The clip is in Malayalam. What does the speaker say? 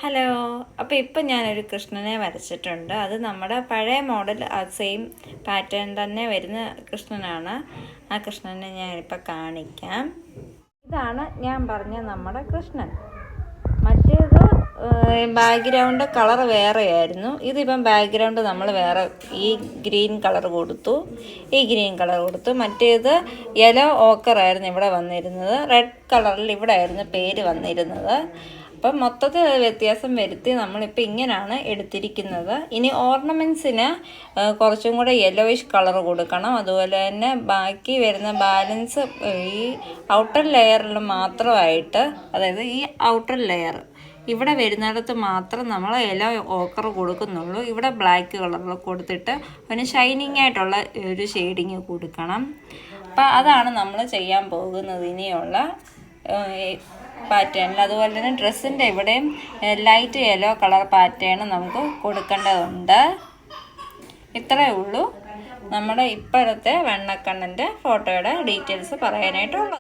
ഹലോ. അപ്പോൾ ഇപ്പം ഞാനൊരു കൃഷ്ണനെ വരച്ചിട്ടുണ്ട്. അത് നമ്മുടെ പഴയ മോഡൽ സെയിം പാറ്റേൺ തന്നെ വരുന്ന കൃഷ്ണനാണ്. ആ കൃഷ്ണനെ ഞാനിപ്പോൾ കാണിക്കാം. ഇതാണ് ഞാൻ പറഞ്ഞ നമ്മുടെ കൃഷ്ണൻ. മറ്റേത് ബാക്ക്ഗ്രൗണ്ട് കളർ വേറെയായിരുന്നു. ഇതിപ്പം ബാക്ക്ഗ്രൗണ്ട് നമ്മൾ വേറെ ഈ ഗ്രീൻ കളർ കൊടുത്തു. മറ്റേത് യെല്ലോ ഓക്കറായിരുന്നു ഇവിടെ വന്നിരുന്നത്. റെഡ് കളറിൽ ഇവിടെ ആയിരുന്നു പേര് വന്നിരുന്നത്. അപ്പം മൊത്തത്തിൽ അത് വ്യത്യാസം വരുത്തി നമ്മളിപ്പോൾ ഇങ്ങനെയാണ് എടുത്തിരിക്കുന്നത്. ഇനി ഓർണമെൻറ്റ്സിന് കുറച്ചും കൂടെ യെല്ലോയിഷ് കളർ കൊടുക്കണം. അതുപോലെ തന്നെ ബാക്കി വരുന്ന ബാലൻസ് ഈ ഔട്ടർ ലെയറിൽ മാത്രമായിട്ട്, അതായത് ഈ ഔട്ടർ ലെയർ ഇവിടെ വരുന്നിടത്ത് മാത്രം നമ്മൾ യെല്ലോ ഓക്കർ കൊടുക്കുന്നുള്ളൂ. ഇവിടെ ബ്ലാക്ക് കളറിൽ കൊടുത്തിട്ട് അതിന് ഷൈനിങ് ആയിട്ടുള്ള ഒരു ഷെയ്ഡിങ് കൊടുക്കണം. അപ്പം അതാണ് നമ്മൾ ചെയ്യാൻ പോകുന്നത് ഇനിയുള്ള പാറ്റേണിൽ. അതുപോലെ തന്നെ ഡ്രസ്സിൻ്റെ ഇവിടെയും ലൈറ്റ് യെല്ലോ കളർ പാറ്റേൺ നമുക്ക് കൊടുക്കേണ്ടതുണ്ട്. ഇത്രയേ ഉള്ളൂ നമ്മുടെ ഇപ്പോഴത്തെ വെണ്ണക്കണ്ണൻ്റെ ഫോട്ടോയുടെ ഡീറ്റെയിൽസ് പറയാനായിട്ടുള്ളത്.